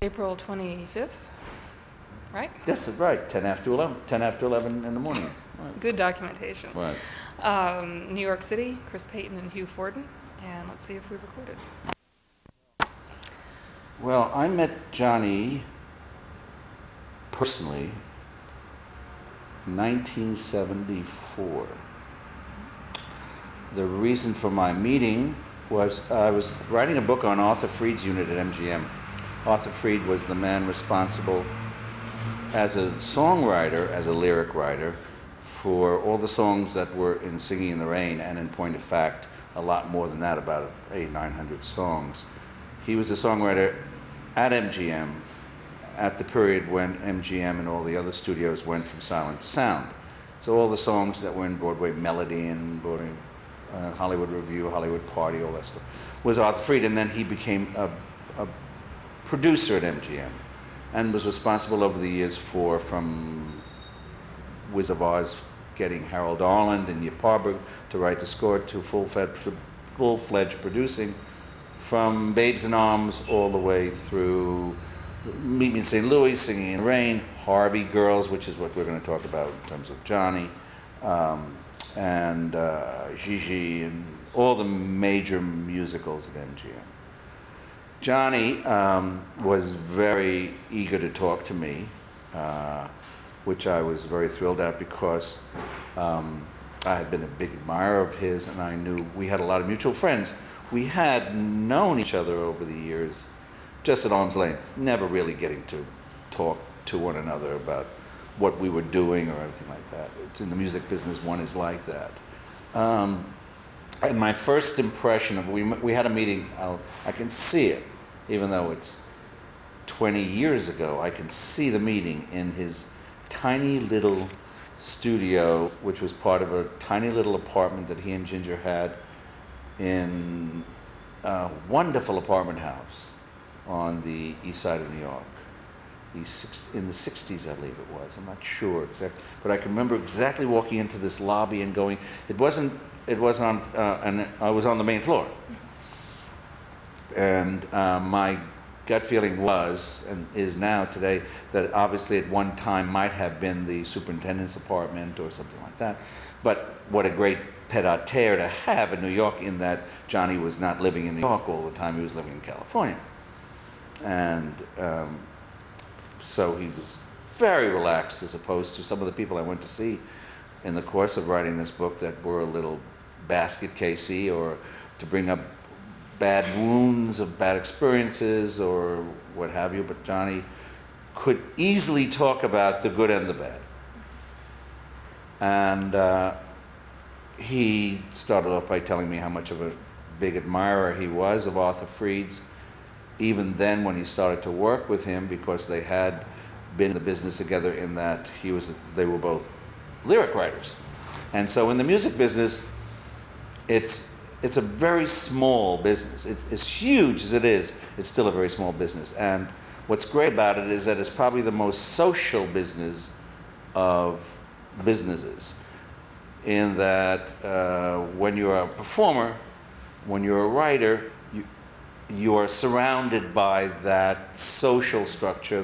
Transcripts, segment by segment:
April 25th, right? Yes, right, 10 after 11, 10 after 11 in the morning. Right. Good documentation. Right. New York City, Chris Payton and Hugh Fordin, and let's see if we recorded. Well, I met Johnny personally in 1974. The reason for my meeting was I was writing a book on Arthur Freed's unit at MGM. Arthur Freed was the man responsible as a songwriter, as a lyric writer, for all the songs that were in Singing in the Rain, and in point of fact, a lot more than that, about 800-900 songs. He was a songwriter at MGM at the period when MGM and all the other studios went from silent to sound. So all the songs that were in Broadway Melody and Broadway, Hollywood Review, Hollywood Party, all that stuff, was Arthur Freed, and then he became a producer at MGM and was responsible over the years for, from Wizard of Oz, getting Harold Arlen and Yip Harburg to write the score, to full-fledged producing, from Babes in Arms all the way through Meet Me in St. Louis, Singing in the Rain, Harvey Girls, which is what we're going to talk about in terms of Johnny, and Gigi, and all the major musicals at MGM. Johnny was very eager to talk to me, which I was very thrilled at, because I had been a big admirer of his, and I knew we had a lot of mutual friends. We had known each other over the years, just at arm's length, never really getting to talk to one another about what we were doing or anything like that. It's in the music business, one is like that. And my first impression of, we had a meeting, I can see it, even though it's 20 years ago, I can see the meeting in his tiny little studio, which was part of a tiny little apartment that he and Ginger had in a wonderful apartment house on the east side of New York. In the 60s, I believe it was. I'm not sure exactly, but I can remember exactly walking into this lobby and going, it was on, and I was on the main floor. And my gut feeling was, and is now today, that obviously at one time might have been the superintendent's apartment or something like that. But what a great pied-à-terre to have in New York, in that Johnny was not living in New York all the time, he was living in California. And so he was very relaxed, as opposed to some of the people I went to see in the course of writing this book that were a little basket casey, or to bring up bad wounds of bad experiences or what have you. But Johnny could easily talk about the good and the bad. And he started off by telling me how much of a big admirer he was of Arthur Freed's, even then when he started to work with him, because they had been in the business together, in that they were both lyric writers. And so in the music business, it's a very small business. It's as huge as it is, it's still a very small business. And what's great about it is that it's probably the most social business of businesses, in that when you're a performer, when you're a writer, you are surrounded by that social structure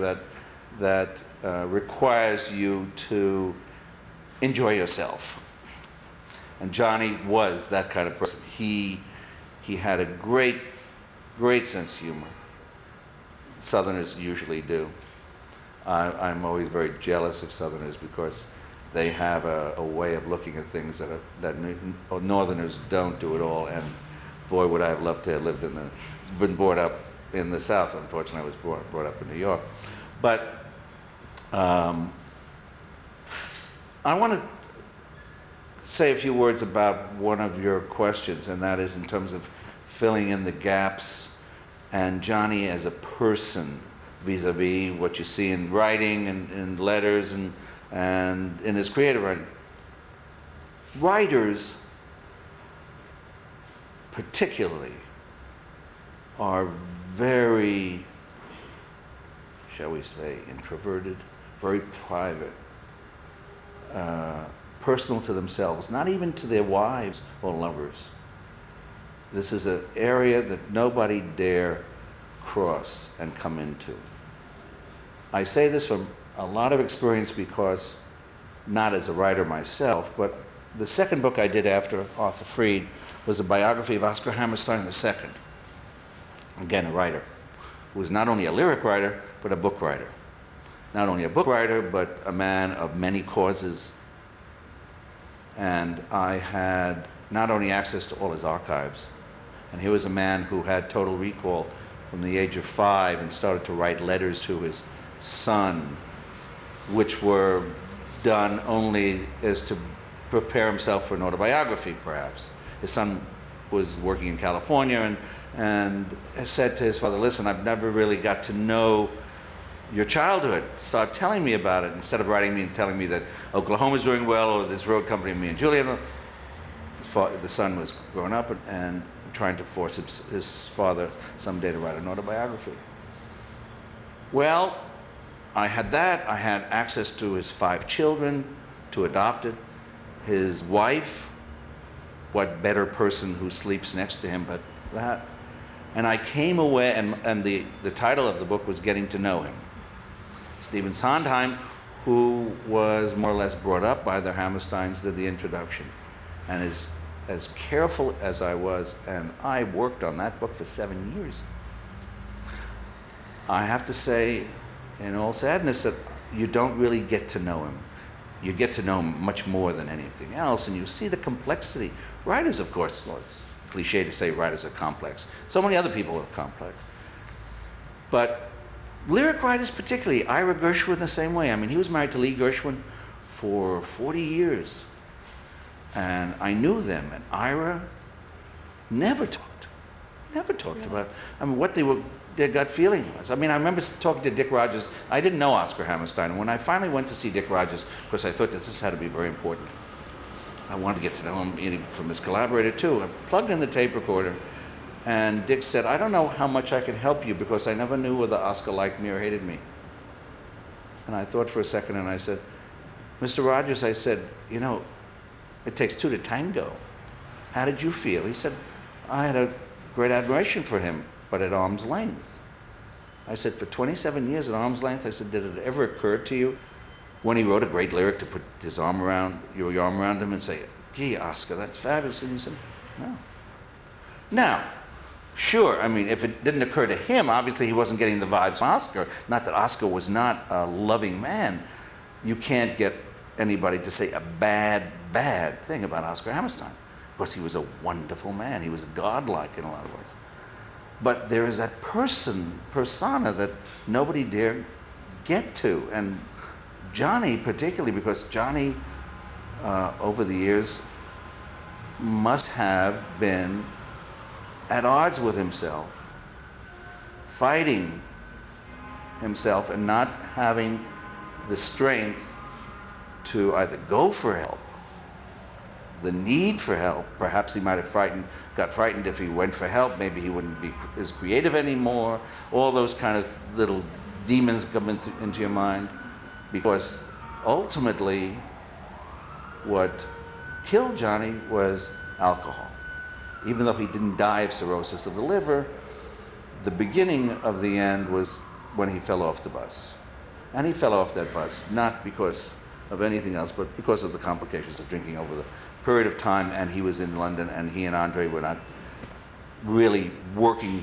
that requires you to enjoy yourself. And Johnny was that kind of person. He had a great sense of humor. Southerners usually do. I'm always very jealous of Southerners, because they have a way of looking at things that Northerners don't do at all. And boy, would I have loved to have been brought up in the South. Unfortunately, I was brought up in New York. But I want to say a few words about one of your questions, and that is in terms of filling in the gaps, and Johnny as a person, vis-a-vis what you see in writing and in letters and in his creative writing. Writers, particularly, are very, shall we say, introverted, very private, personal to themselves, not even to their wives or lovers. This is an area that nobody dare cross and come into. I say this from a lot of experience because, not as a writer myself, but the second book I did after Arthur Freed was a biography of Oscar Hammerstein II. Again, a writer who was not only a lyric writer, but a book writer. Not only a book writer, but a man of many causes. And I had not only access to all his archives, and he was a man who had total recall from the age of 5 and started to write letters to his son, which were done only as to prepare himself for an autobiography, perhaps. His son was working in California and said to his father, listen, I've never really got to know your childhood. Start telling me about it. Instead of writing me and telling me that Oklahoma's doing well or this road company, me and Julia, the son was growing up and trying to force his father someday to write an autobiography. Well, I had that. I had access to his 5 children, 2 adopted, his wife, what better person who sleeps next to him but that. And I came away, and the title of the book was Getting to Know Him. Stephen Sondheim, who was more or less brought up by the Hammersteins, did the introduction. And as careful as I was, and I worked on that book for 7 years, I have to say, in all sadness, that you don't really get to know him. You get to know him much more than anything else, and you see the complexity. Writers, of course, well, it's cliche to say writers are complex. So many other people are complex. But lyric writers particularly, Ira Gershwin the same way. I mean, he was married to Lee Gershwin for 40 years. And I knew them, and Ira never talked really? About, I mean, what their gut feeling was. I mean, I remember talking to Dick Rodgers. I didn't know Oscar Hammerstein. And when I finally went to see Dick Rodgers, because I thought that this had to be very important, I wanted to get to know him from his collaborator too. I plugged in the tape recorder, and Dick said, I don't know how much I can help you because I never knew whether Oscar liked me or hated me. And I thought for a second, and I said, Mr. Rodgers, I said, you know, it takes 2 to tango. How did you feel? He said, I had a great admiration for him, but at arm's length. I said, for 27 years at arm's length, I said, did it ever occur to you when he wrote a great lyric to put your arm around him and say, gee, Oscar, that's fabulous? And he said, no. Now, sure, I mean, if it didn't occur to him, obviously he wasn't getting the vibes from Oscar. Not that Oscar was not a loving man. You can't get anybody to say a bad thing about Oscar Hammerstein, because he was a wonderful man. He was godlike in a lot of ways. But there is that persona that nobody dared get to. And Johnny particularly, because Johnny, over the years, must have been at odds with himself, fighting himself and not having the strength to either go for help, the need for help. Perhaps he might have got frightened if he went for help. Maybe he wouldn't be as creative anymore. All those kind of little demons come into your mind, because ultimately what killed Johnny was alcohol. Even though he didn't die of cirrhosis of the liver, the beginning of the end was when he fell off the bus. And he fell off that bus, not because of anything else, but because of the complications of drinking over the period of time. And he was in London, and he and Andre were not really working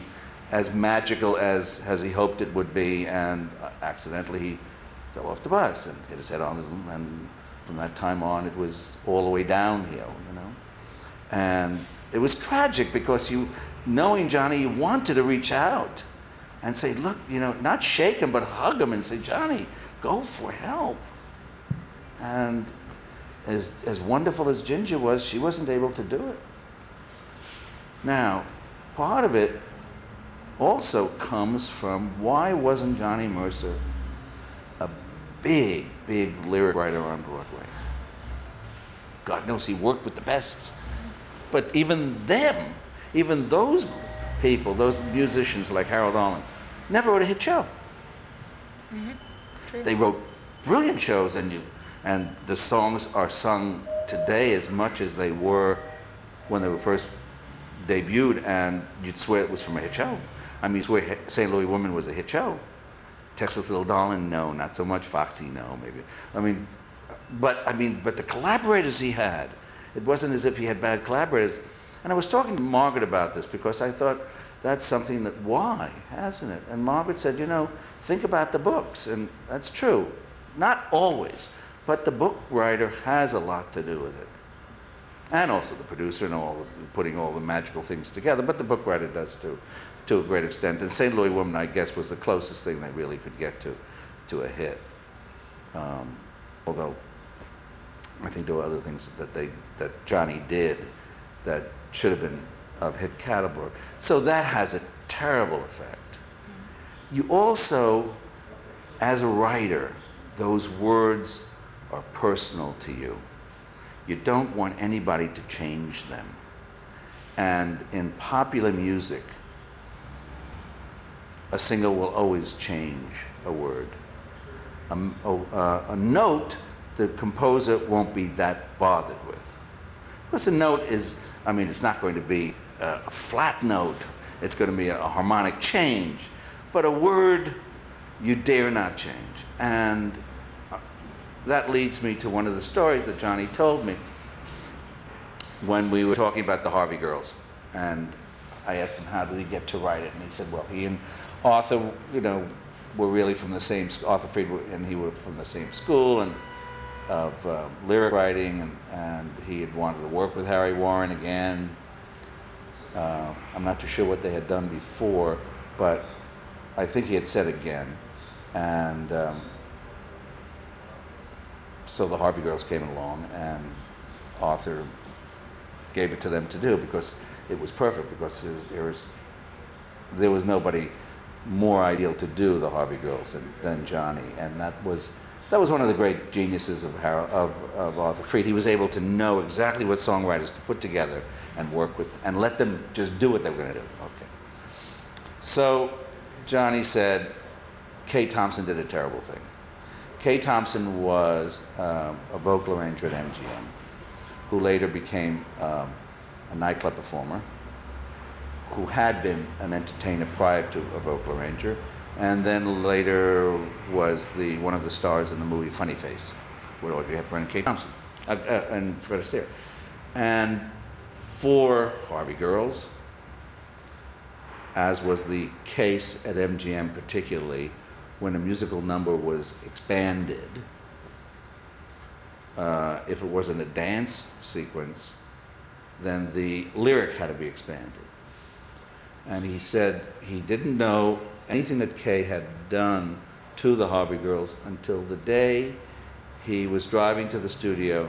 as magical as he hoped it would be, and accidentally he fell off the bus and hit his head on the, and from that time on it was all the way downhill, you know. And it was tragic, because knowing Johnny, you wanted to reach out and say, look, you know, not shake him, but hug him and say, Johnny, go for help. And as wonderful as Ginger was, she wasn't able to do it. Now, part of it also comes from, why wasn't Johnny Mercer a big lyric writer on Broadway? God knows he worked with the best. But even those people, those musicians like Harold Allman, never wrote a hit show. Mm-hmm. True. They wrote brilliant shows, and the songs are sung today as much as they were when they were first debuted, and you'd swear it was from a hit show. I mean, you'd swear St. Louis Woman was a hit show. Texas Little Darling, no, not so much. Foxy, no, maybe. But the collaborators he had, it wasn't as if he had bad collaborators. And I was talking to Margaret about this because I thought that's something that, why hasn't it? And Margaret said, think about the books. And that's true. Not always, but the book writer has a lot to do with it. And also the producer and putting all the magical things together, but the book writer does too, to a great extent. And St. Louis Woman, I guess, was the closest thing they really could get to a hit. Although I think there were other things that Johnny did that should have been of hit caliber. So that has a terrible effect. You also, as a writer, those words are personal to you. You don't want anybody to change them. And in popular music, a singer will always change a word. A note, the composer won't be that bothered with. Because a note is, it's not going to be a flat note. It's going to be a harmonic change. But a word, you dare not change. And that leads me to one of the stories that Johnny told me when we were talking about the Harvey Girls. And I asked him, how did he get to write it? And he said, well, he and Arthur, were really from the same, Arthur Freed and he were from the same school and of lyric writing, and he had wanted to work with Harry Warren again. I'm not too sure what they had done before, but I think he had said again. And so the Harvey Girls came along, and Arthur gave it to them to do because it was perfect, because there was nobody more ideal to do the Harvey Girls than Johnny, and that was one of the great geniuses of Arthur Freed. He was able to know exactly what songwriters to put together and work with, and let them just do what they were going to do. Okay. So Johnny said, Kay Thompson did a terrible thing. Kay Thompson was a vocal arranger at MGM, who later became a nightclub performer, who had been an entertainer prior to a vocal arranger, and then later was one of the stars in the movie Funny Face, with Audrey Hepburn and Kay Thompson, and Fred Astaire. And for Harvey Girls, as was the case at MGM particularly, when a musical number was expanded, if it wasn't a dance sequence, then the lyric had to be expanded. And he said he didn't know anything that Kay had done to the Harvey Girls until the day he was driving to the studio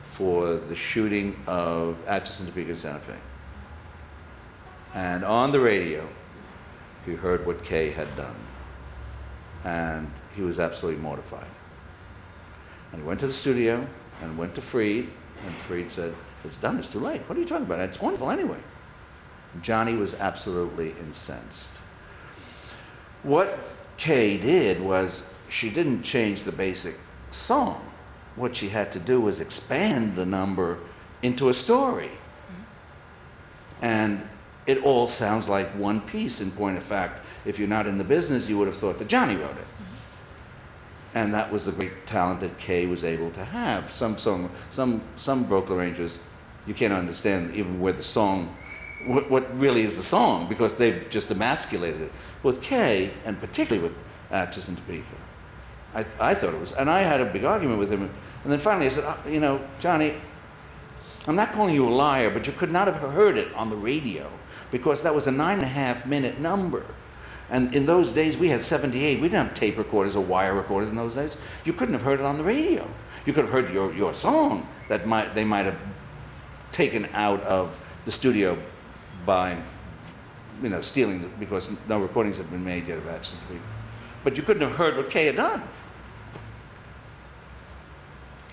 for the shooting of Atchison, Topeka, and Santa Fe. And on the radio, he heard what Kay had done. And he was absolutely mortified. And he went to the studio and went to Freed, and Freed said, it's done, it's too late. What are you talking about? It's wonderful anyway. And Johnny was absolutely incensed. What Kay did was, she didn't change the basic song. What she had to do was expand the number into a story. And it all sounds like one piece. In point of fact, if you're not in the business, you would have thought that Johnny wrote it. And that was the great talent that Kay was able to have. Some vocal arrangers, you can't understand even where the song, what really is the song, because they've just emasculated it. With Kay, and particularly with Atchison Topeka, I thought it was, and I had a big argument with him. And then finally I said, Johnny, I'm not calling you a liar, but you could not have heard it on the radio, because that was a 9.5-minute number. And in those days, we had 78. We didn't have tape recorders or wire recorders in those days. You couldn't have heard it on the radio. You could have heard your song that they might have taken out of the studio by, stealing it, because no recordings had been made yet of Atchison Topeka. But you couldn't have heard what Kay had done.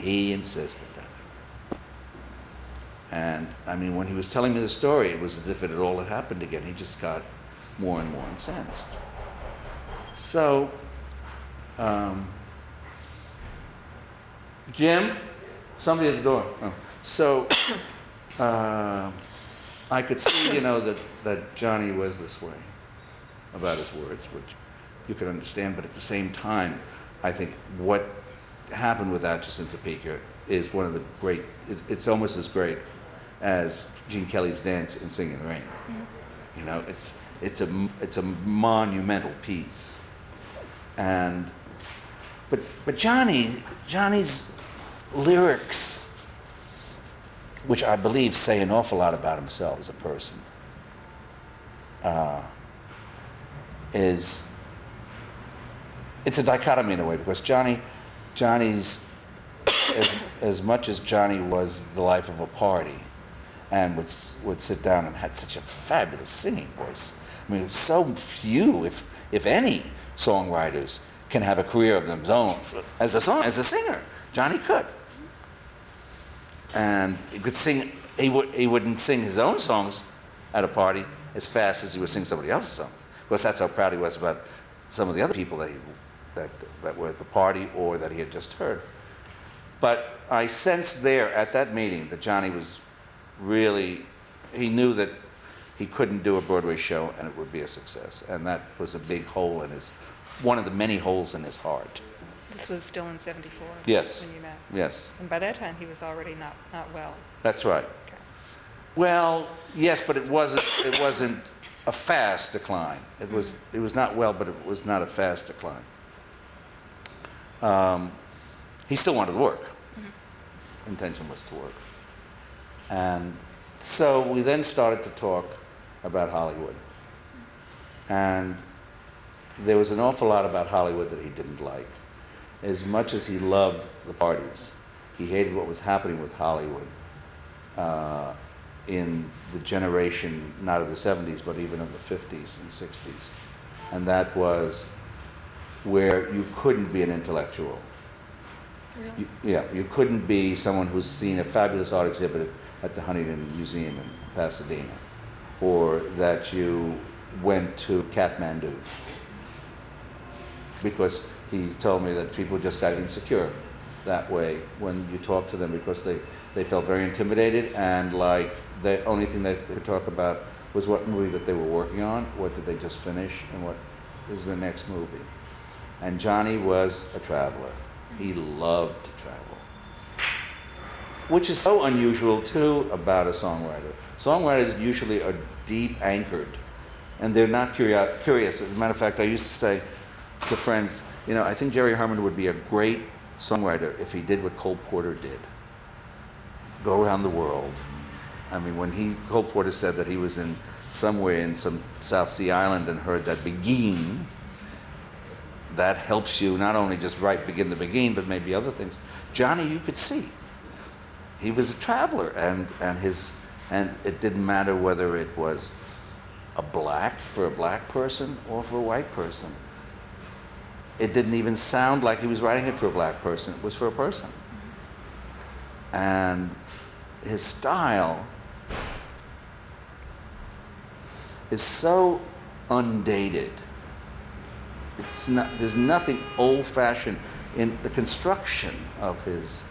He insisted that. And when he was telling me the story, it was as if it all had happened again. He just got more and more incensed. So, Jim, somebody at the door. Oh. So, I could see, that Johnny was this way about his words, which you could understand. But at the same time, I think what happened with Atchison Topeka is one of the great, it's almost as great as Gene Kelly's dance in Singing in the Rain. You know, it's a monumental piece. And but Johnny's lyrics, which I believe say an awful lot about himself as a person, it's a dichotomy in a way, because Johnny's as much as Johnny was the life of a party and would sit down and had such a fabulous singing voice. I mean, so few, if any, songwriters can have a career of their own as a singer. Johnny could. And he could sing, he wouldn't sing his own songs at a party as fast as he would sing somebody else's songs. Of course, that's how proud he was about some of the other people that were at the party or that he had just heard. But I sensed there at that meeting that Johnny was really, he knew that he couldn't do a Broadway show and it would be a success. And that was a big hole in his, one of the many holes in his heart. This was still in 74 Yes. when you met. Yes. And by that time, he was already not well. That's right. Okay. Well, yes, but it wasn't a fast decline. It was not well, but it was not a fast decline. He still wanted to work. Intention was to work. And so we then started to talk about Hollywood. And there was an awful lot about Hollywood that he didn't like. As much as he loved the parties, he hated what was happening with Hollywood in the generation, not of the 70s, but even of the 50s and 60s. And that was where you couldn't be an intellectual. Really? You couldn't be someone who's seen a fabulous art exhibit at the Huntington Museum in Pasadena, or that you went to Kathmandu. Because he told me that people just got insecure that way when you talked to them, because they felt very intimidated, and like the only thing that they could talk about was what movie that they were working on, what did they just finish, and what is the next movie. And Johnny was a traveler. He loved to travel, which is so unusual too about a songwriter. Songwriters usually are deep anchored, and they're not curious. As a matter of fact, I used to say to friends, you know, I think Jerry Herman would be a great songwriter if he did what Cole Porter did. Go around the world. I mean, Cole Porter said that he was somewhere in some South Sea island and heard that Begin, that helps you not only just begin the Begin, but maybe other things. Johnny, you could see, he was a traveler, and it didn't matter whether it was for a black person or for a white person. It didn't even sound like he was writing it for a black person. It was for a person. And his style is so undated. There's nothing old-fashioned in the construction of his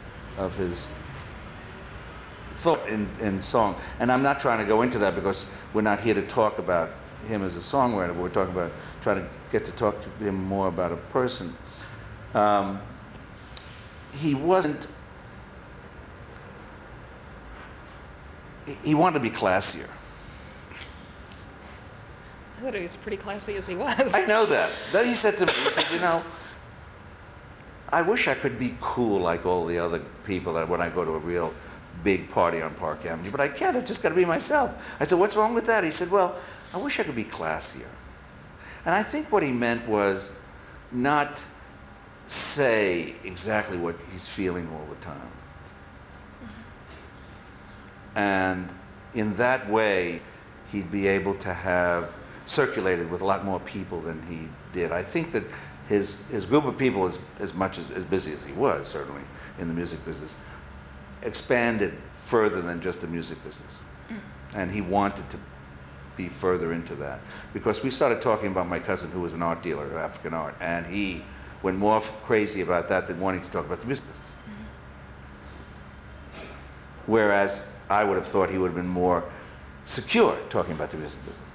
thought in song. And I'm not trying to go into that because we're not here to talk about him as a songwriter, but we're talking about trying to get to talk to him more about a person. He wanted to be classier. I thought he was pretty classy as he was. I know that. Then he said to me, he said, you know, I wish I could be cool like all the other people that when I go to a real big party on Park Avenue, but I can't. I just got to be myself. I said, what's wrong with that? He said, well, I wish I could be classier. And I think what he meant was not say exactly what he's feeling all the time. And in that way, he'd be able to have circulated with a lot more people than he did. I think that his group of people, as much as busy as he was, certainly, in the music business, expanded further than just the music business. And he wanted to be further into that. Because we started talking about my cousin, who was an art dealer of African art, and he went more crazy about that than wanting to talk about the music business. Whereas I would have thought he would have been more secure talking about the music business.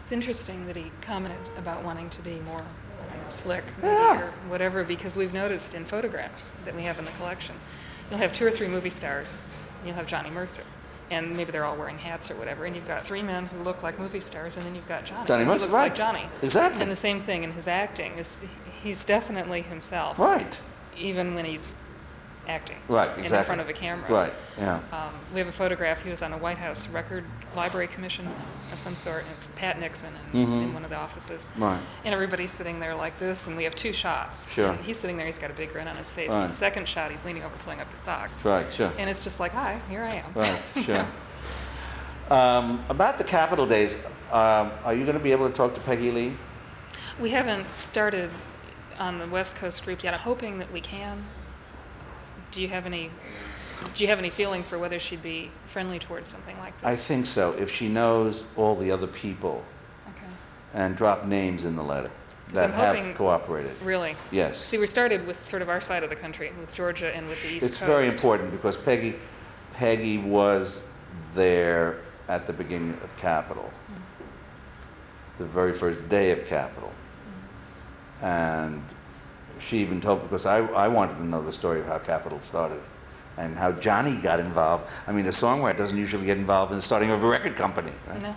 It's interesting that he commented about wanting to be more, I don't know, slick, maybe, Yeah. or whatever, because we've noticed in photographs that we have in the collection, you'll have 2 or 3 movie stars, and you'll have Johnny Mercer. And maybe they're all wearing hats or whatever, and you've got 3 men who look like movie stars, and then you've got Johnny. Johnny who Mercer, looks right. like Johnny. Exactly. And the same thing in his acting. He's definitely himself. Right. Even when he's acting. Right, In exactly. front of a camera. Right, yeah. We have a photograph. He was on a White House record library commission of some sort, and it's Pat Nixon in one of the offices. Right. And everybody's sitting there like this, and we have 2 shots. Sure. And he's sitting there, he's got a big grin on his face. Right. And the second shot, he's leaning over pulling up his socks. Right, sure. And it's just like, hi, here I am. Right, sure. Yeah. About the Capitol days, are you going to be able to talk to Peggy Lee? We haven't started on the West Coast group yet. I'm hoping that we can. Do you have any feeling for whether she'd be friendly towards something like this? I think so, if she knows all the other people Okay. and drop names in the letter 'Cause that I'm have hoping- cooperated. Really? Yes. See, we started with sort of our side of the country, with Georgia and with the East It's Coast. very important because Peggy was there at the beginning of Capitol, the very first day of Capitol. And she even told, because I wanted to know the story of how Capitol started and how Johnny got involved. I mean, a songwriter doesn't usually get involved in the starting of a record company, right? No.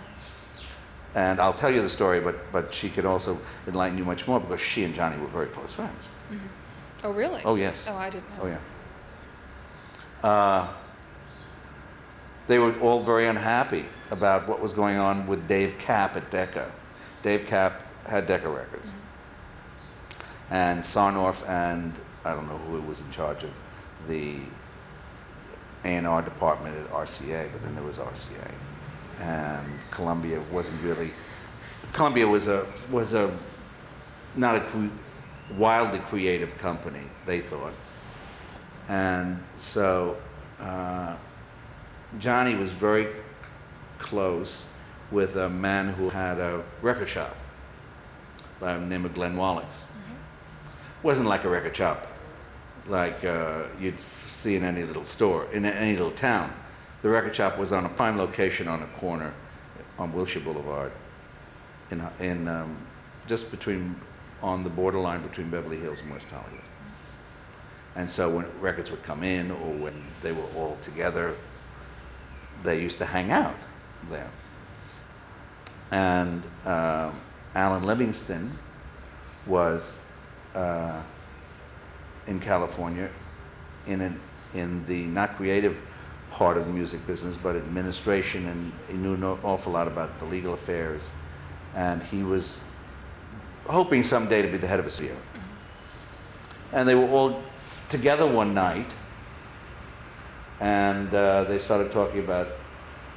And I'll tell you the story, but she could also enlighten you much more because she and Johnny were very close friends. Oh, really? Oh, yes. Oh, I didn't know. Oh, yeah. They were all very unhappy about what was going on with Dave Kapp at Decca. Dave Kapp had Decca Records. And Sarnoff and I don't know who was in charge of the A&R department at RCA, but then there was RCA. And Columbia wasn't really, Columbia was a not a wildly creative company, they thought. And so Johnny was very close with a man who had a record shop by the name of Glenn Wallace. Wasn't like a record shop like you'd see in any little store, in any little town. The record shop was on a prime location on a corner on Wilshire Boulevard, in just on the borderline between Beverly Hills and West Hollywood. And so when records would come in or when they were all together, they used to hang out there. And Alan Livingston was in California in the not creative part of the music business, but administration, and he knew an awful lot about the legal affairs. And he was hoping someday to be the head of a studio. And they were all together one night, and they started talking about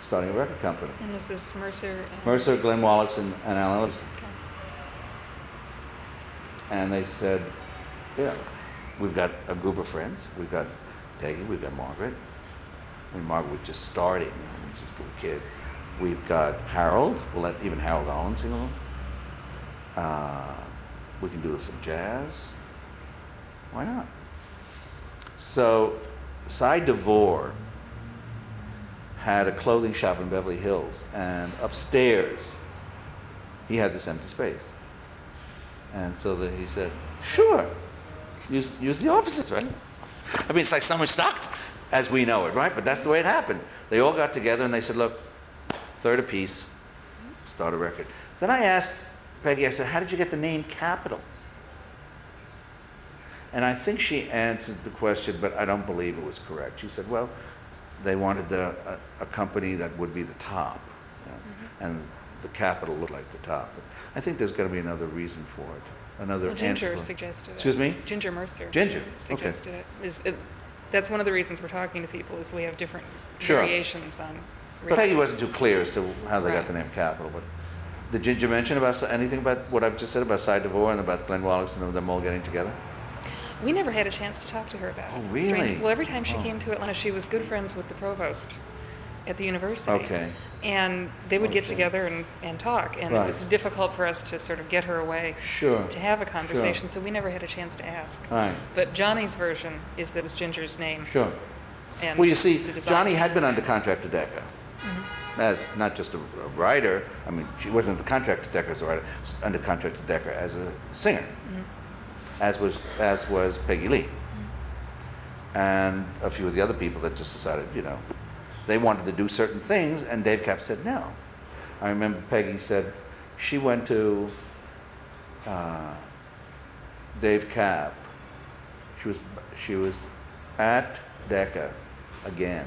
starting a record company. And is this Mercer? And... Mercer, Glenn Wallace, and Alan Livingston. Okay. And they said, yeah, we've got a group of friends. We've got Peggy, we've got Margaret. I mean, Margaret was just starting, she was just a little kid. We've got Harold. We'll let even Harold Allen sing along. We can do some jazz. Why not? So, Cy DeVore had a clothing shop in Beverly Hills, and upstairs he had this empty space. And so he said, sure, use the offices, right? I mean, it's like summer stocked as we know it, right? But that's the way it happened. They all got together and they said, look, third apiece, start a record. Then I asked Peggy, I said, how did you get the name Capitol? And I think she answered the question, but I don't believe it was correct. She said, well, they wanted a company that would be the top, you know, and the Capitol looked like the top. But I think there's got to be another reason for it, another Well, Ginger answer. suggested it. Excuse me? Ginger Mercer. Ginger, okay. Suggested it. That's one of the reasons we're talking to people, is we have different Sure. variations on... But Peggy wasn't too clear as to how they got Right. the name Capitol. But did Ginger mention about anything about what I've just said about Cy DeVore and about Glenn Wallace and them all getting together? We never had a chance to talk to her about it. Oh, Strange. really? Well, every time she Oh. came to Atlanta, she was good friends with the provost at the university. Okay. And they would get Okay. together and talk, and it was Right. difficult for us to sort of get her away Sure. to have a conversation, so we never had a chance to ask. Right. But Johnny's version is that it was Ginger's name. Sure. And Well, you see, the design. Johnny had been under contract to Decca. as not just a writer. I mean, she wasn't the contract to Decker as a writer, she was under contract to Decker as a singer, as was Peggy Lee, and a few of the other people that just decided, you know, they wanted to do certain things, and Dave Kapp said no. I remember Peggy said she went to Dave Kapp. She was at Decca again.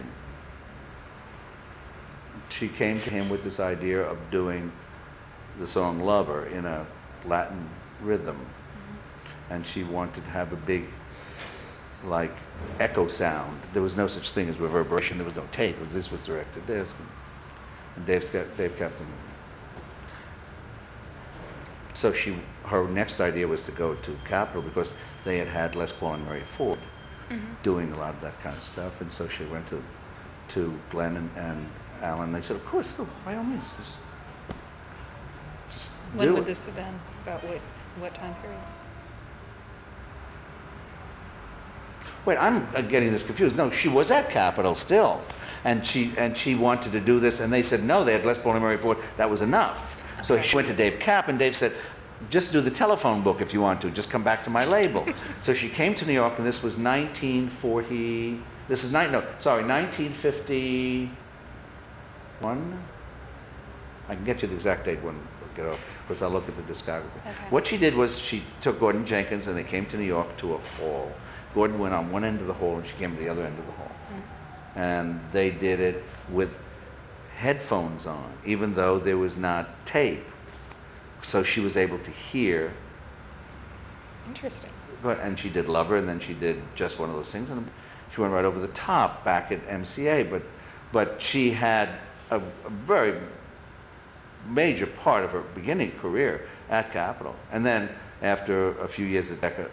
She came to him with this idea of doing the song Lover in a Latin rhythm. And she wanted to have a big, like, echo sound. There was no such thing as reverberation. There was no tape. This was direct to disc. And Dave Kapp. So her next idea was to go to Capitol because they had Les Paul and Mary Ford doing a lot of that kind of stuff. And so she went to Glenn and Alan. They said, of course, by all means, just do it. When would this have been? About what time period? Wait, I'm getting this confused. No, she was at Capitol still, and she wanted to do this, and they said no. They had Les Paul and Mary Ford. That was enough. So Okay. she went to Dave Kapp, and Dave said, just do the telephone book if you want to. Just come back to my label. So she came to New York, and this was 1940. This is 1951. I can get you the exact date when we get off, because I'll look at the discography. Okay. What she did was she took Gordon Jenkins, and they came to New York to a hall. Gordon went on one end of the hall, and she came to the other end of the hall. And they did it with headphones on, even though there was not tape. So she was able to hear. Interesting. And she did Lover, and then she did Just One of Those Things, and she went right over the top back at MCA. But she had a very major part of her beginning career at Capitol. And then after a few years at Decca,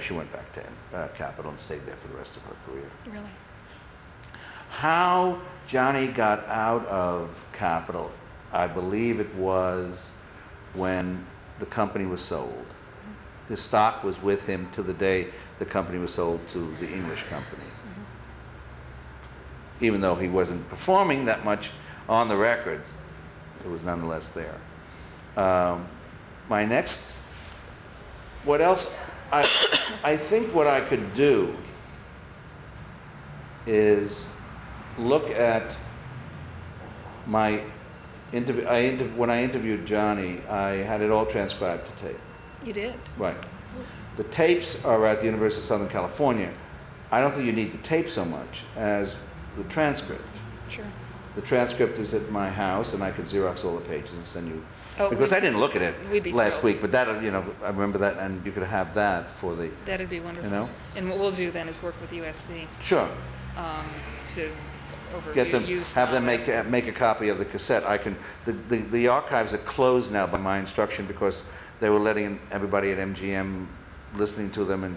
she went back to Capitol and stayed there for the rest of her career. Really? How Johnny got out of Capitol, I believe it was when the company was sold. His stock was with him to the day the company was sold to the English company. Even though he wasn't performing that much on the records, it was nonetheless there. What else? I think what I could do is look at my interview. When I interviewed Johnny, I had it all transcribed to tape. You did? Right. The tapes are at the University of Southern California. I don't think you need the tape so much as the transcript. Sure. The transcript is at my house, and I could Xerox all the pages and send you. Oh, Because I didn't look at it we'd be last thrilled. week, but that, I remember that, and you could have that for the, That'd be wonderful. You know? And what we'll do then is work with USC sure. to overview Get them, use have them on it. make a copy of the cassette. The archives are closed now by my instruction because they were letting everybody at MGM listening to them and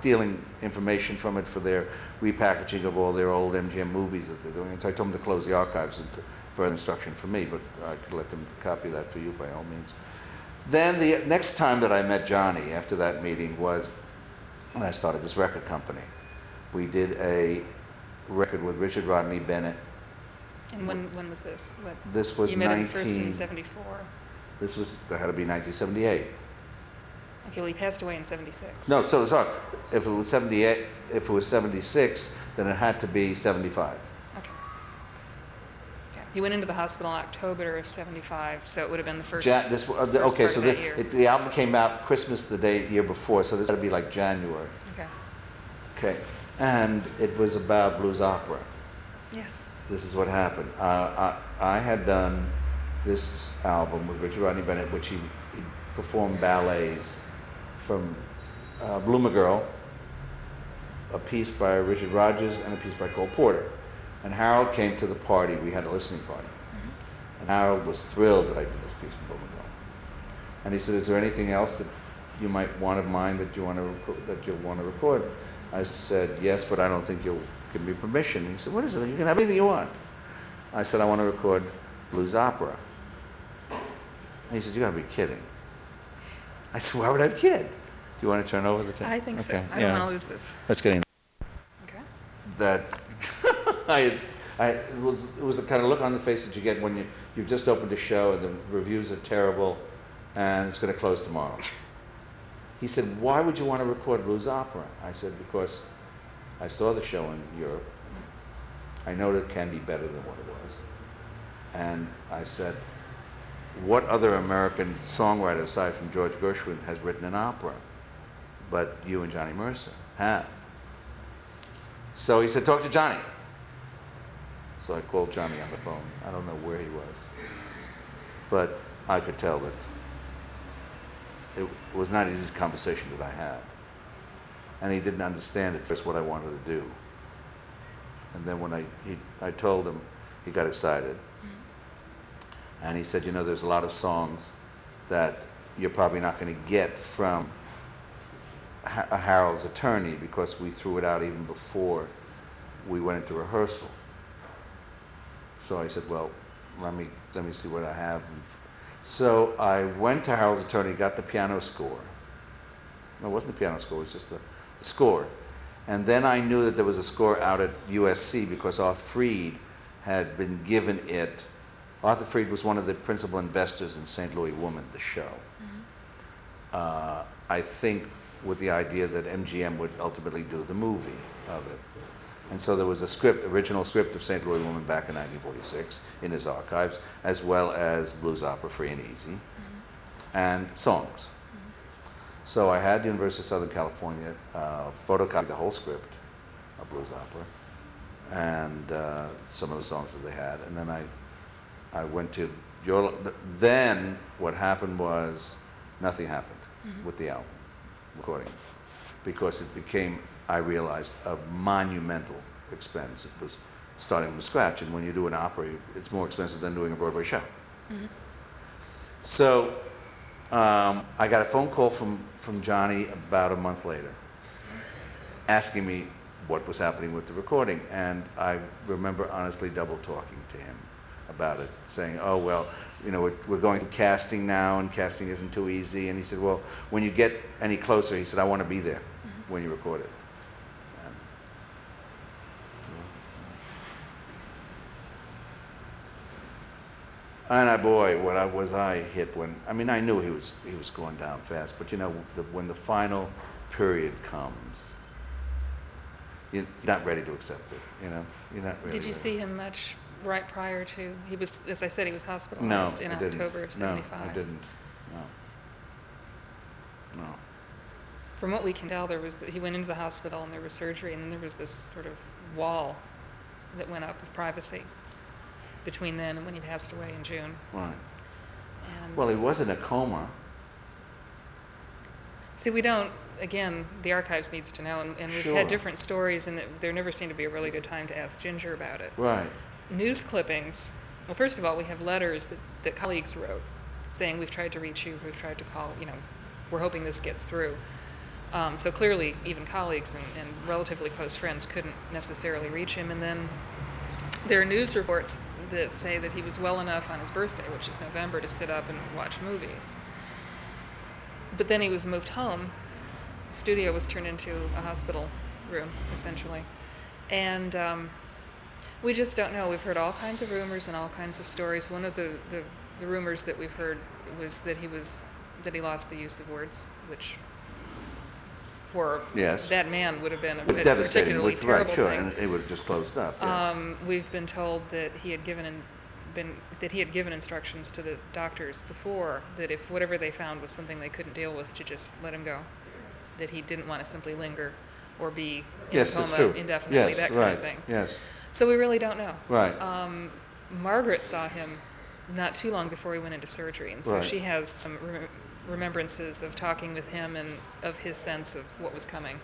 stealing information from it for their repackaging of all their old MGM movies that they're doing. And so I told them to close the archives and for instruction for me, but I could let them copy that for you by all means. Then the next time that I met Johnny after that meeting was when I started this record company. We did a record with Richard Rodney Bennett. And when was this? What? This was You met him first in 74. That had to be 1978. Okay, well, he passed away in 76. No, so sorry. If it was 78, if it was 76, then it had to be 75. Okay. Okay. He went into the hospital in October of 75, so it would have been the first. Okay, first so part of that year. the album came out Christmas the year before, so this had to be like January. Okay. Okay, and it was about blues opera. Yes. This is what happened. I had done this album with Richard Rodney Bennett, which he performed ballets from Bloomer Girl, a piece by Richard Rodgers and a piece by Cole Porter. And Harold came to the party. We had a listening party. And Harold was thrilled that I did this piece from Bloomer Girl. And he said, "Is there anything else that you might want of mine that you'll want to record?" I said, "Yes, but I don't think you'll give me permission." He said, "What is it? You can have anything you want." I said, "I want to record blues opera." And he said, "You got to be kidding." I said, "Why would I kid? Do you want to turn over the tape?" I think so. Okay, I don't want to lose this. That's getting Okay. that. I It was the kind of look on the face that you get when you've just opened a show and the reviews are terrible and it's going to close tomorrow. He said, why would you want to record blues opera? I said, because I saw the show in Europe. I know that it can be better than what it was. And I said, what other American songwriter aside from George Gershwin has written an opera? But you and Johnny Mercer have. So he said, talk to Johnny. So I called Johnny on the phone. I don't know where he was. But I could tell that it was not an easy conversation that I had. And he didn't understand at first what I wanted to do. And then when I told him, he got excited. And he said, you know, there's a lot of songs that you're probably not going to get from Harold's attorney because we threw it out even before we went into rehearsal. So I said, well, let me see what I have. So I went to Harold's attorney, got the piano score. No, it wasn't the piano score, it was just the score. And then I knew that there was a score out at USC because Arthur Freed had been given it. Arthur Freed was one of the principal investors in St. Louis Woman, the show. I think with the idea that MGM would ultimately do the movie of it. And so there was a original script of St. Louis Woman back in 1946 in his archives, as well as blues opera, Free and Easy, and songs. So I had the University of Southern California photocopy the whole script of blues opera and some of the songs that they had. And then I went to then what happened was nothing happened with the album recording because it became, I realized, a monumental expense. It was starting from scratch, and when you do an opera, it's more expensive than doing a Broadway show. So I got a phone call from Johnny about a month later asking me what was happening with the recording, and I remember honestly double talking to him about it, saying, oh, well, you know, we're going through casting now, and casting isn't too easy. And he said, well, when you get any closer, he said, I want to be there when you record it. And boy, was I hit when, I mean, I knew he was going down fast, but you know, when the final period comes, you're not ready to accept it, you know? You're not really Did you ready. see him much right prior to, he was, as I said, he was hospitalized in October of 75. No, I didn't. No. From what we can tell, he went into the hospital and there was surgery, and then there was this sort of wall that went up of privacy between then and when he passed away in June. Right. And Well, he was in a coma. see, we don't, again, the archives needs to know, and we've Sure. had different stories, and there never seemed to be a really good time to ask Ginger about it. Right. News clippings, well, first of all, we have letters that colleagues wrote saying, we've tried to reach you, we've tried to call, you know, we're hoping this gets through. So clearly, even colleagues and relatively close friends couldn't necessarily reach him. And then there are news reports that say that he was well enough on his birthday, which is November, to sit up and watch movies. But then he was moved home. The studio was turned into a hospital room, essentially. And we just don't know. We've heard all kinds of rumors and all kinds of stories. One of the rumors that we've heard was that he lost the use of words, which for Yes. that man would have been a Devastating. particularly Right, terrible sure, thing. and it would have just closed up, yes. We've been told that he had given instructions to the doctors before that if whatever they found was something they couldn't deal with, to just let him go. That he didn't want to simply linger or be in Yes, a that's coma true. indefinitely, Yes, that kind right, of thing. yes, So we really don't know. right. Margaret saw him not too long before he went into surgery, and so Right. she has some remembrances of talking with him and of his sense of what was coming.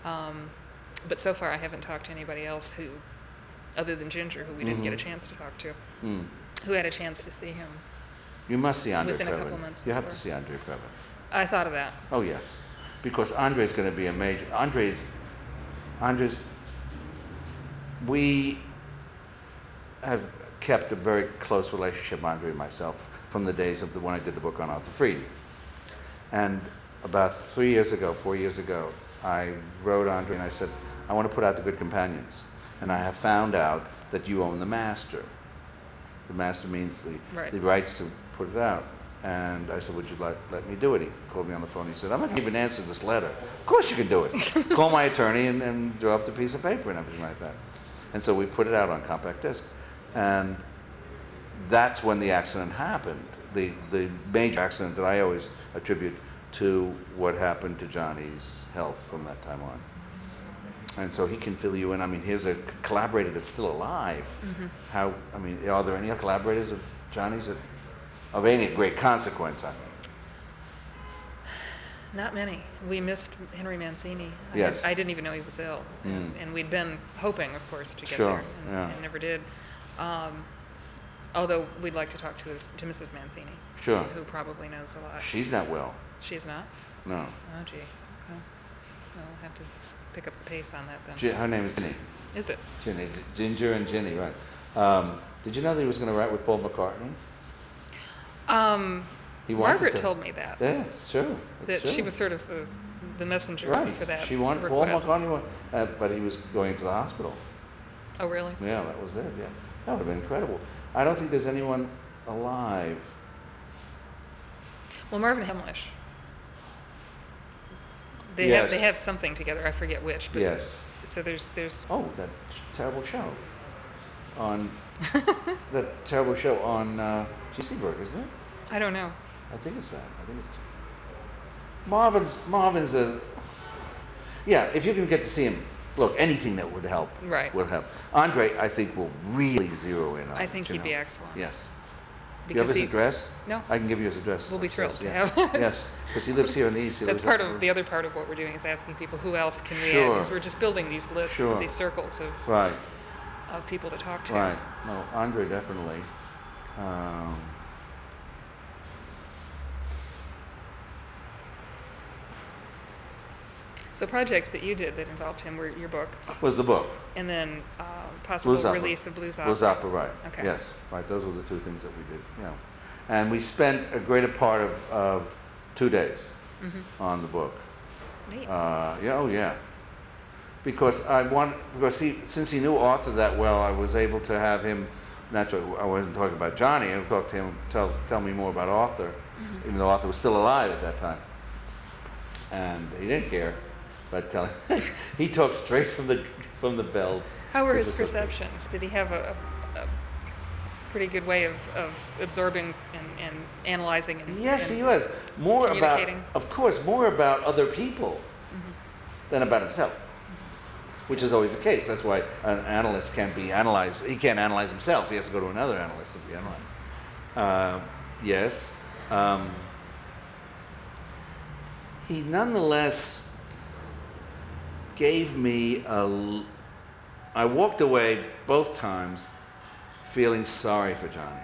But so far I haven't talked to anybody else who, other than Ginger, who we didn't get a chance to talk to, who had a chance to see him. You must see Andre Within a Previn. couple months You have to before. see Andre Previn. I thought of that. Oh, yes, because Andre's going to be a major, we have kept a very close relationship, Andre and myself, from the days of when I did the book on Arthur Freed. And about 4 years ago, I wrote Andre and I said, I want to put out The Good Companions. And I have found out that you own the master. The master means Right. the rights to put it out. And I said, would you let me do it? He called me on the phone. He said, I'm not going to even answer this letter. Of course you can do it. Call my attorney and draw up the piece of paper and everything like that. And so we put it out on compact disc. And that's when the accident happened. The major accident that I always attribute to what happened to Johnny's health from that time on. And so he can fill you in. I mean, here's a collaborator that's still alive. Mm-hmm. Are there any collaborators of Johnny's of any great consequence? I mean, Not many. We missed Henry Mancini. Yes. I didn't even know he was ill. Mm. And we'd been hoping, of course, to get Sure, there, yeah. and never did. Although we'd like to talk to Mrs. Mancini, Sure. who probably knows a lot. She's not well. She's not? No. Oh, gee. Okay. Well, we'll have to pick up the pace on that then. Her name is Ginny. Is it? Ginny. Ginger and Ginny, right. Did you know that he was going to write with Paul McCartney? He wanted Margaret to. told me that. Yeah, it's true. That It's true. she was sort of the messenger right. for that She wanted request. Paul McCartney, but he was going to the hospital. Oh, really? Yeah, that was it. Yeah, that would have been incredible. I don't think there's anyone alive. Well, Marvin Hamlish. They Yes. have something together. I forget which. But Yes. So there's Oh, that terrible show on that terrible show on G. Seberg, isn't it? I don't know. I think it's that. I think it's Marvin's a yeah. If you can get to see him, look, anything that would help. Right. Would help. Andre, I think, will really zero in on I it, think you he'd know. be excellent. Yes. You Because have his address? No. I can give you his address. We'll be thrilled to Yeah. have. Yes, because he lives here in the east. He That's lives part up of the other part of what we're doing is asking people who else can we add, Sure. because we're just building these lists, Sure. these circles Right. of people to talk to. Right. No, Andre definitely. So projects that you did that involved him were your book, Was the book and then possible Blues Opera. release of Blues Opera. Blues Opera? Right. Okay. Yes. Right. Those were the two things that we did. Yeah. And we spent a greater part of 2 days on the book. Neat. Yeah. Oh, yeah. Because since he knew Arthur that well, I was able to have him. Naturally, I wasn't talking about Johnny. I talked to him. Tell me more about Arthur, even though Arthur was still alive at that time, and he didn't care. But he talked straight from the belt. How were It his was perceptions? Did he have a pretty good way of absorbing and analyzing? Yes, and he was more about, communicating? of course, more about other people than about himself, which is always the case. That's why an analyst can't be analyzed. He can't analyze himself. He has to go to another analyst to be analyzed. Yes. He nonetheless gave me I walked away both times feeling sorry for Johnny.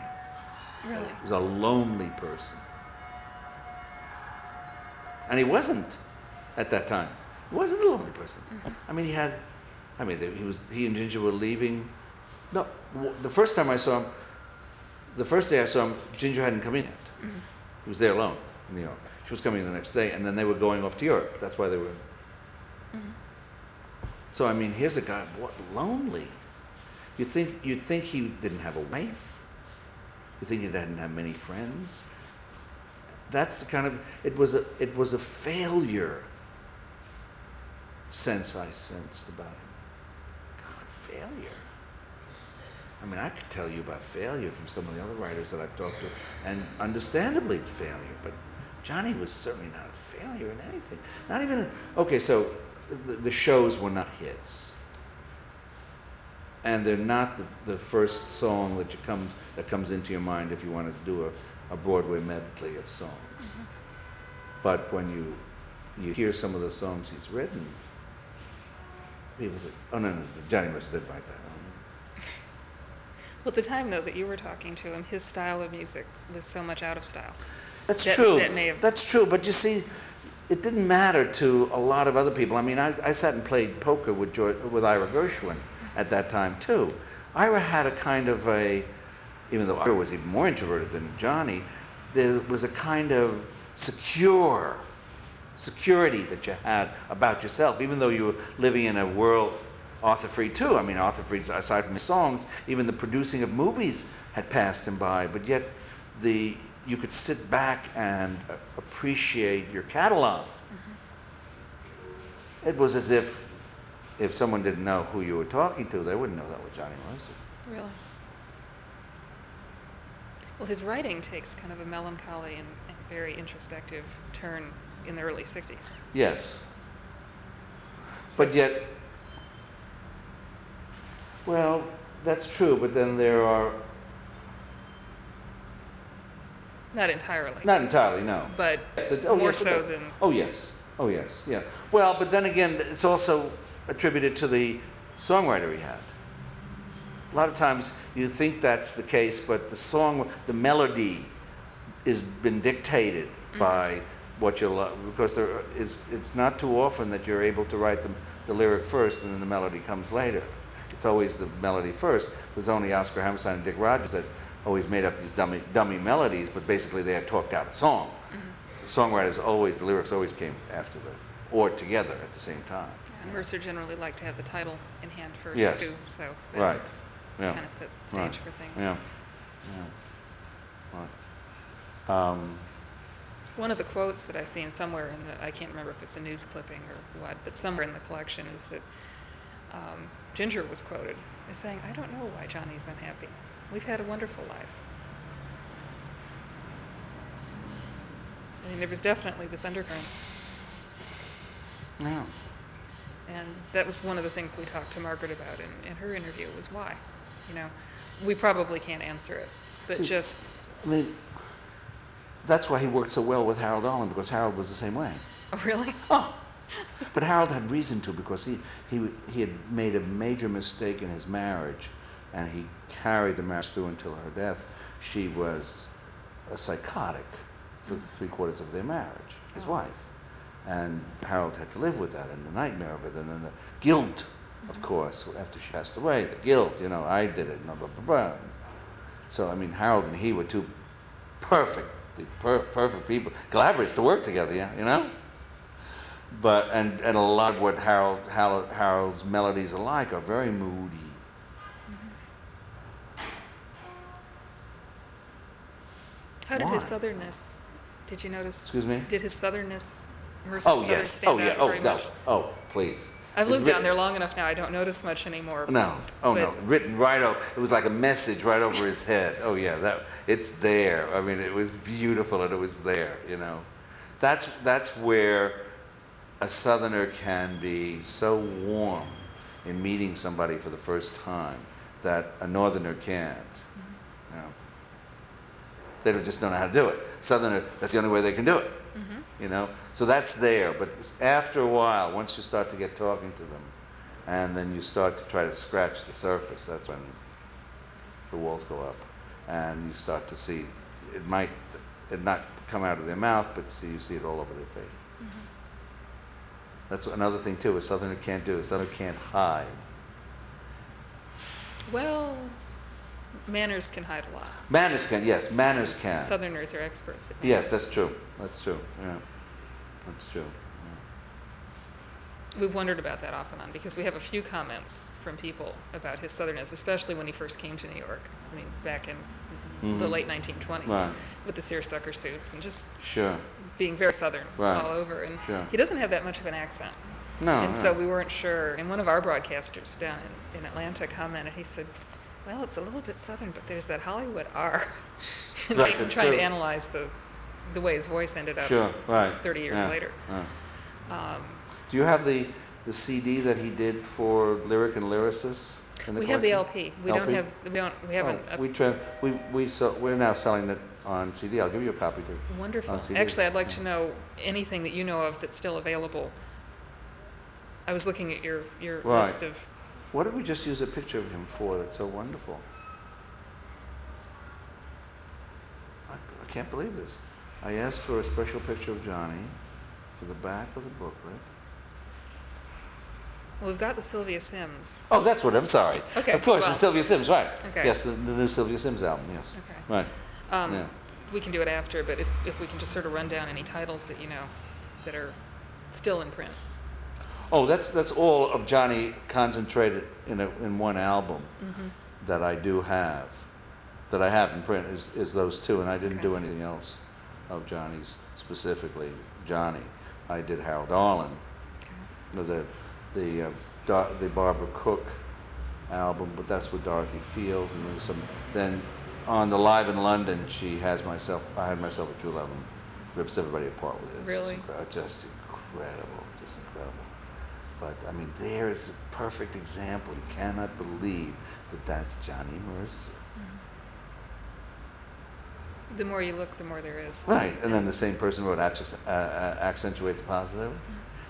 Really? He was a lonely person. And he wasn't at that time. He wasn't a lonely person. I mean, he and Ginger were leaving. No, the first day I saw him, Ginger hadn't come in yet. He was there alone in New York. She was coming the next day, and then they were going off to Europe. That's why they were. So I mean, here's a guy, lonely. You'd think he didn't have a wife. You think he didn't have many friends. That's the kind of it was a failure sense I sensed about him. God, failure. I mean, I could tell you about failure from some of the other writers that I've talked to, and understandably it's failure, but Johnny was certainly not a failure in anything. Not even okay, so the shows were not hits. And they're not the first song that comes into your mind if you wanted to do a Broadway medley of songs. But when you hear some of the songs he's written, people say, oh no, Johnny Mercer did write that. Well, at the time, though, that you were talking to him, his style of music was so much out of style. That's true. That may have... That's true, but you see, it didn't matter to a lot of other people. I mean, I sat and played poker with Ira Gershwin at that time, too. Ira had a kind of even though Ira was even more introverted than Johnny, there was a kind of security that you had about yourself, even though you were living in a world Arthur Freed too. I mean, Arthur Freed, aside from his songs, even the producing of movies had passed him by. But yet, you could sit back and appreciate your catalog. It was as if someone didn't know who you were talking to, they wouldn't know that was Johnny Mercer. Really? Well, his writing takes kind of a melancholy and very introspective turn in the early 60s. Yes. So, But yet, well, that's true, but then there are... not entirely. Not entirely, no. But Yes, more yes, it so does. than... Oh, yes. Oh, yes, yeah. Well, but then again, it's also attributed to the songwriter he had. A lot of times you think that's the case, but the melody has been dictated by what you love, because it's not too often that you're able to write the lyric first and then the melody comes later. It's always the melody first. There's only Oscar Hammerstein and Dick Rodgers that always made up these dummy melodies, but basically they had talked out a song. Songwriters the lyrics always came after or together at the same time. Yeah, and Mercer generally liked to have the title in hand first, Yes. too, so that Right. Yeah. kind of sets the stage Right. for things. Yeah. Right. One of the quotes that I've seen somewhere I can't remember if it's a news clipping or what, but somewhere in the collection is that Ginger was quoted as saying, "I don't know why Johnny's unhappy. We've had a wonderful life." I mean, there was definitely this undercurrent. Yeah. And that was one of the things we talked to Margaret about in her interview, was why. You know, we probably can't answer it, but See, just... I mean, that's why he worked so well with Harold Arlen, because Harold was the same way. Oh, really? Oh, but Harold had reason to, because he had made a major mistake in his marriage, and he carried the marriage through until her death. She was a psychotic for 3/4 of their marriage, his wife. And Harold had to live with that and the nightmare of it, and then the guilt, of course, after she passed away, the guilt, I did it, blah, blah, blah, blah. So, I mean, Harold and he were two perfect people, collaborators to work together, But, and a lot of what Harold's melodies are like are very moody. How did his Why? southernness, did you notice? Excuse me? Did his southernness, Mercer's Oh, southern yes. stand Oh, yeah. out Oh, very no. much? Oh, please. I've lived It's down there long enough now, I don't notice much anymore. No. Oh, but- no. Written right over. It was like a message right over his head. Oh, yeah. It's there. I mean, it was beautiful and it was there, That's where a Southerner can be so warm in meeting somebody for the first time that a Northerner can't. They just don't know how to do it. Southerner, that's the only way they can do it. So that's there. But after a while, once you start to get talking to them, and then you start to try to scratch the surface, that's when the walls go up, and you start to see it might not come out of their mouth, but you see it all over their face. That's another thing too. A Southerner can't do. A Southerner can't hide. Well, manners can hide a lot. Manners can. Yes, manners can. Southerners are experts at manners. Yes, that's true. That's true. Yeah, that's true. We've wondered about that off and on because we have a few comments from people about his southernness, especially when he first came to New York. I mean, back in the late 1920s Right. with the seersucker suits and just Sure. being very southern Right. all over. And Sure. he doesn't have that much of an accent. No. And no. so we weren't sure. And one of our broadcasters down in Atlanta commented, he said, well, it's a little bit southern, but there's that Hollywood R. And Right, that's trying true. to analyze the way his voice ended up Sure. Right. 30 years Yeah. later. Yeah. Do you have the CD that he did for Lyric and Lyricists? In the We have the collection? LP. We haven't. We're now selling that on CD. I'll give you a copy too. Wonderful. on CD. Actually, I'd like to know anything that you know of that's still available. I was looking at your Right. list of. What did we just use a picture of him for? That's so wonderful. I can't believe this. I asked for a special picture of Johnny for the back of the booklet. Well, we've got the Sylvia Sims. Oh, that's what, I'm sorry. Okay, Of course, well- the Sylvia Sims, right. Okay. Yes, the new Sylvia Sims album, yes. Okay. Right. Yeah. We can do it after, but if we can just sort of run down any titles that you know that are still in print. Oh, that's all of Johnny concentrated in one album that I do have, that I have in print is those two, and I didn't do anything else of Johnny's specifically. Johnny, I did Harold Arlen, the Barbara Cook album, but that's with Dorothy Fields, and there's some. Then on the Live in London, I had myself a true love and rips everybody apart with it. Really? Just incredible, just incredible. But I mean, there is a perfect example. You cannot believe that that's Johnny Mercer. The more you look, the more there is. Right, and then the same person wrote Accentuate the Positive,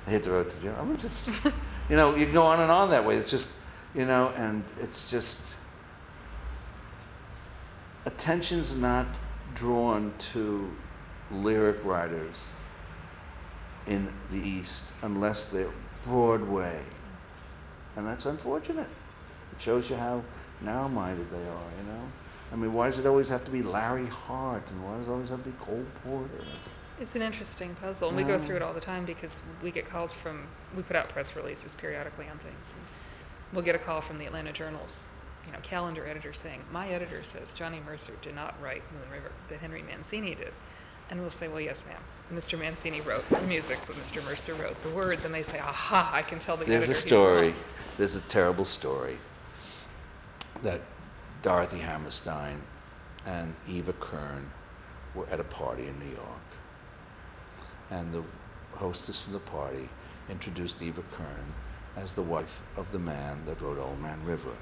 Hit the Road to Joy. I mean, just, you know, you go on and on that way. It's just, you know, and it's just, attention's not drawn to lyric writers in the East unless they're Broadway. And that's unfortunate. It shows you how narrow-minded they are, you know? I mean, why does it always have to be Larry Hart, and why does it always have to be Cole Porter? It's an interesting puzzle, and we go through it all the time because we get calls from, we put out press releases periodically on things. And we'll get a call from the Atlanta Journal's, you know, calendar editor saying, my editor says Johnny Mercer did not write Moon River, that Henry Mancini did. And we'll say, well, yes, ma'am. Mr. Mancini wrote the music, but Mr. Mercer wrote the words. And they say, aha, I can tell the editor There's a he's wrong. story, there's a terrible story that Dorothy Hammerstein and Eva Kern were at a party in New York. And the hostess from the party introduced Eva Kern as the wife of the man that wrote Old Man River.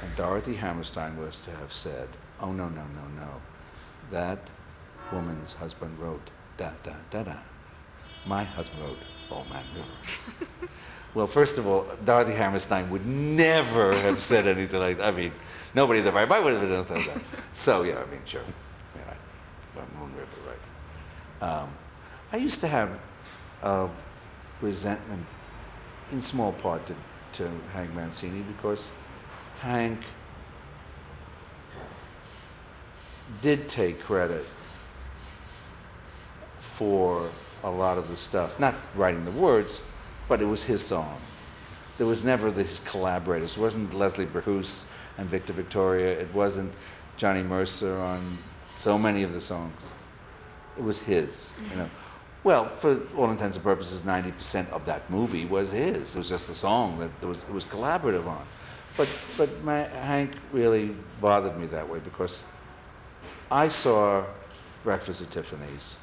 And Dorothy Hammerstein was to have said, oh, no, no, no, no. That woman's husband wrote da-da-da-da. My husband wrote Old Man River. Well, first of all, Dorothy Hammerstein would never have said anything like that. I mean, nobody in the right mind would have done anything like that. So, yeah, I mean, sure. Yeah, Moon River, right. I used to have resentment, in small part, to Hank Mancini because Hank did take credit for a lot of the stuff, not writing the words, but it was his song. There was never his collaborators. It wasn't Leslie Berhouse and Victor Victoria. It wasn't Johnny Mercer on so many of the songs. It was his, you know. Well, for all intents and purposes, 90% of that movie was his. It was just the song that it was collaborative on. But Hank really bothered me that way because I saw Breakfast at Tiffany's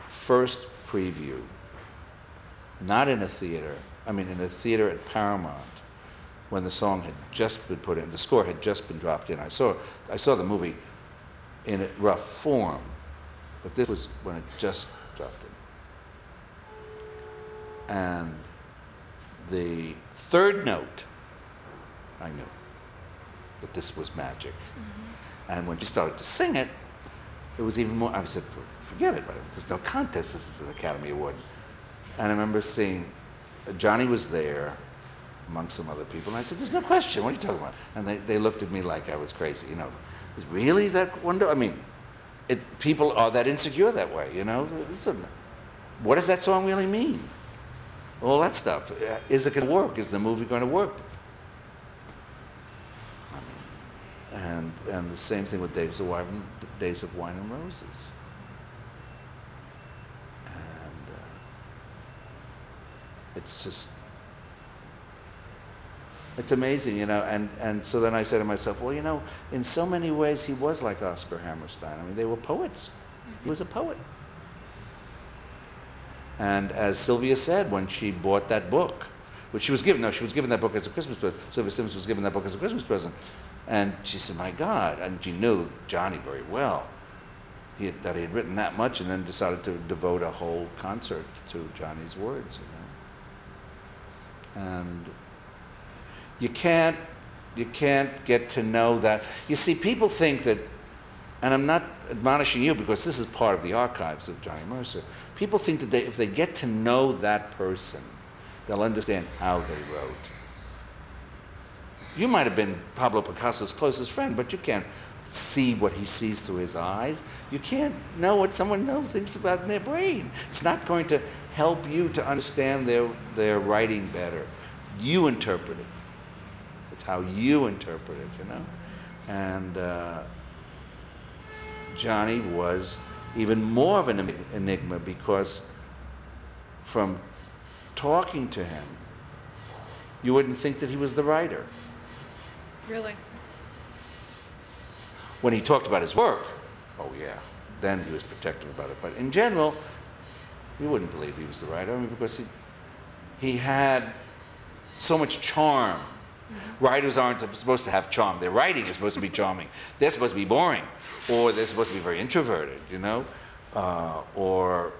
first preview, not in a theater, I mean in a theater at Paramount, when the song had just been put in, the score had just been dropped in. I saw the movie in a rough form, but this was when it just dropped in. And the third note, I knew that this was magic. And when she started to sing it, it was even more, I said, forget it, there's no contest, this is an Academy Award. And I remember seeing, Johnny was there among some other people, and I said, there's no question, what are you talking about? And they looked at me like I was crazy, you know. Is really that wonderful? I mean, people are that insecure that way, you know? What does that song really mean? All that stuff. Is it going to work? Is the movie going to work? And the same thing with Days of Wine and Roses. And it's just, it's amazing, you know. And so then I said to myself, well, you know, in so many ways he was like Oscar Hammerstein. I mean, they were poets. He was a poet. And as Sylvia said when she bought that book, which she was given that book as a Christmas present. Sylvia Simmons was given that book as a Christmas present. And she said, my God, and she knew Johnny very well, that he had written that much and then decided to devote a whole concert to Johnny's words, you know. And you can't get to know that. You see, people think that, and I'm not admonishing you because this is part of the archives of Johnny Mercer, people think that if they get to know that person, they'll understand how they wrote. You might have been Pablo Picasso's closest friend, but you can't see what he sees through his eyes. You can't know what someone thinks about in their brain. It's not going to help you to understand their writing better. You interpret it. It's how you interpret it, you know? And Johnny was even more of an enigma because from talking to him, you wouldn't think that he was the writer. Really? When he talked about his work, oh yeah, then he was protective about it. But in general, you wouldn't believe he was the writer. I mean, because he had so much charm. Mm-hmm. Writers aren't supposed to have charm. Their writing is supposed to be charming. They're supposed to be boring, or they're supposed to be very introverted, you know, or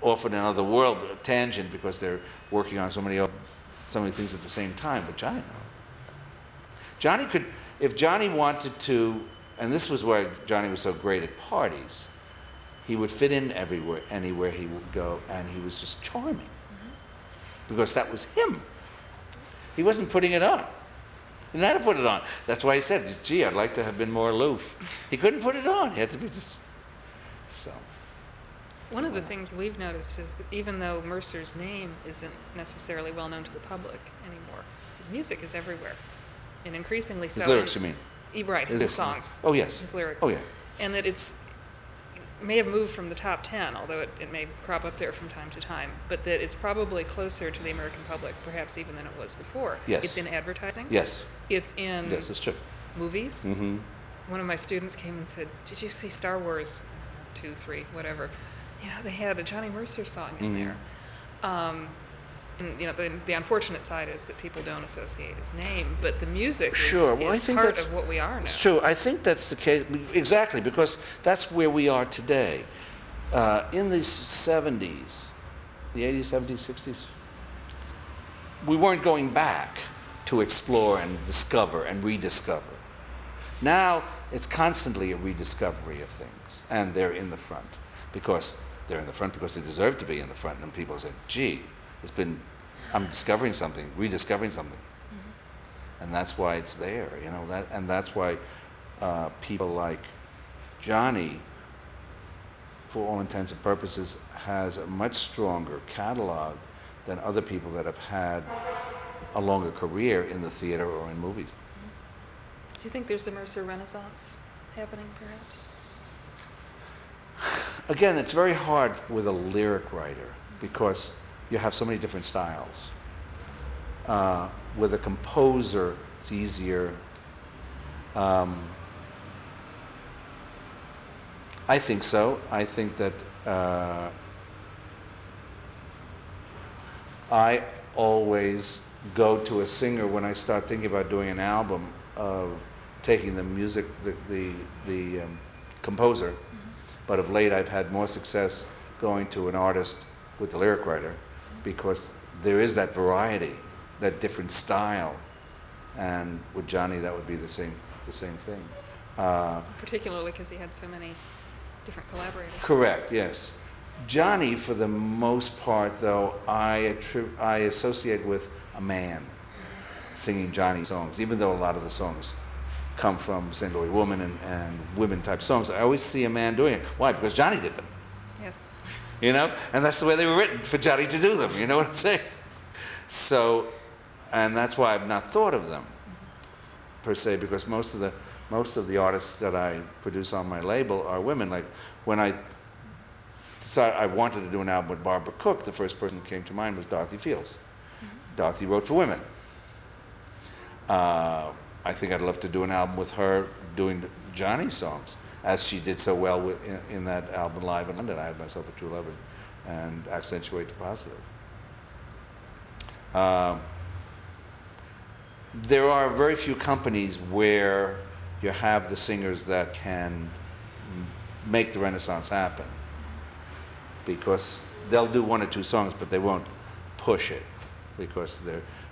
off in another world, a tangent, because they're working on so many things at the same time. But Johnny could. If Johnny wanted to, and this was why Johnny was so great at parties, he would fit in everywhere, anywhere he would go, and he was just charming. Mm-hmm. Because that was him. He wasn't putting it on. He didn't have to put it on. That's why he said, gee, I'd like to have been more aloof. He couldn't put it on. He had to be just, so. One of the things we've noticed is that even though Mercer's name isn't necessarily well known to the public anymore, his music is everywhere. And increasingly so. His lyrics, you mean? Right, his songs. Oh, yes. His lyrics. Oh, yeah. And that it may have moved from the top 10, although it may crop up there from time to time, but that it's probably closer to the American public, perhaps even than it was before. Yes. It's in advertising. Yes. It's in yes, it's true. movies. Mm-hmm. One of my students came and said, did you see Star Wars 2, 3, whatever? You know, they had a Johnny Mercer song in there. And you know, the unfortunate side is that people don't associate his name, but the music is part of what we are now. It's true. I think that's the case, exactly, because that's where we are today. In the 70s, the 80s, 70s, 60s, we weren't going back to explore and discover and rediscover. Now, it's constantly a rediscovery of things, and they're in the front, because they're in the front because they deserve to be in the front, and people say, gee, I'm discovering something, rediscovering something. Mm-hmm. And that's why it's there, you know, and that's why people like Johnny, for all intents and purposes, has a much stronger catalog than other people that have had a longer career in the theater or in movies. Mm-hmm. Do you think there's a Mercer Renaissance happening, perhaps? Again, it's very hard with a lyric writer because you have so many different styles. With a composer, it's easier. I think so. I think that I always go to a singer when I start thinking about doing an album of taking the music, the composer. Mm-hmm. But of late, I've had more success going to an artist with the lyric writer, because there is that variety, that different style, and with Johnny that would be the same thing. Particularly because he had so many different collaborators. Correct. Yes. Johnny, for the most part, though, I associate with a man singing Johnny songs, even though a lot of the songs come from St. Louis Woman and women type songs. I always see a man doing it. Why? Because Johnny did them. Yes. You know, and that's the way they were written, for Johnny to do them. You know what I'm saying? So, and that's why I've not thought of them per se, because most of the artists that I produce on my label are women. Like when I decided I wanted to do an album with Barbara Cook, the first person that came to mind was Dorothy Fields. Mm-hmm. Dorothy wrote for women. I think I'd love to do an album with her doing Johnny songs, as she did so well in that album Live in London. I Had Myself a True Lover and Accentuate the Positive. There are very few companies where you have the singers that can make the Renaissance happen, because they'll do one or two songs, but they won't push it, because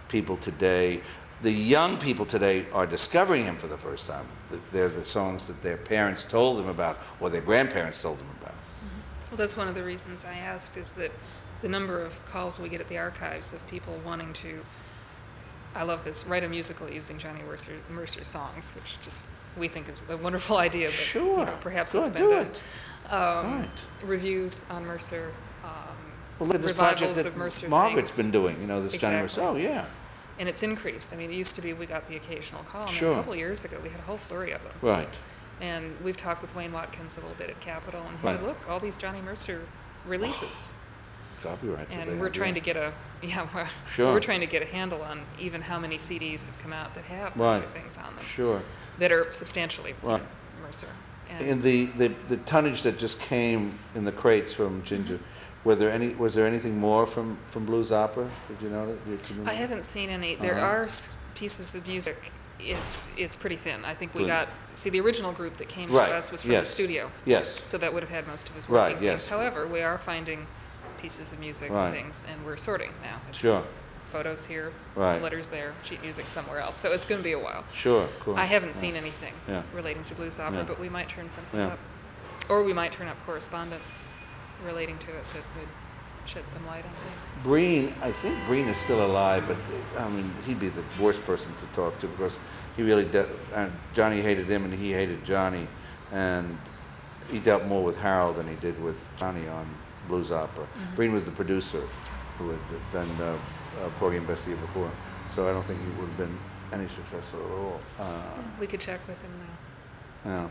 people today, the young people today are discovering him for the first time. They're the songs that their parents told them about, or their grandparents told them about. Mm-hmm. Well, that's one of the reasons I asked, is that the number of calls we get at the archives of people wanting to I love this, write a musical using Johnny Mercer's songs, which just we think is a wonderful idea, but Sure. perhaps Go it's and been do done. it. Right. Reviews on Mercer, Well, look at this revivals project of that Mercer Margaret's things. been doing, you know, this Johnny Mercer. Exactly. Oh, yeah. And it's increased. I mean, it used to be we got the occasional call, and Sure. a couple of years ago we had a whole flurry of them. Right. And we've talked with Wayne Watkins a little bit at Capitol, and he Right. said, look, all these Johnny Mercer releases. Copyrights. that they And we're have, trying yeah. to get a, Sure. we're trying to get a handle on even how many CDs have come out that have Right. Mercer things on them, Sure. that are substantially Right. Mercer. In the tonnage that just came in the crates from Ginger, was there anything more from Blues Opera? Did you know that? I haven't seen any. There Uh-huh. are pieces of music. It's pretty thin. I think we Thin. the original group that came Right, to us was from yes. the studio, Yes. so that would have had most of his Right, working yes. things. However, we are finding pieces of music Right. and things, and we're sorting now. It's Sure. Photos here, Right. letters there, sheet music somewhere else. So it's going to be a while. Sure, of course. I haven't Yeah. seen anything Yeah. relating to blues opera, Yeah. but we might turn something Yeah. up. Or we might turn up correspondence relating to it that would shed some light on things. Breen, I think Breen is still alive, but I mean, he'd be the worst person to talk to because he really Johnny hated him and he hated Johnny, and he dealt more with Harold than he did with Johnny on Blues Opera. Mm-hmm. Breen was the producer who had done Porgy and Bess the year before, so I don't think he would have been any successful at all. We could check with him now.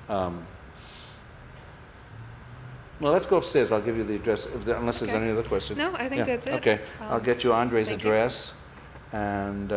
Yeah. Well, let's go upstairs. I'll give you the address, unless there's Okay. any other questions. No, I think Yeah, that's it. Okay. I'll get you Andre's Thank you. address, and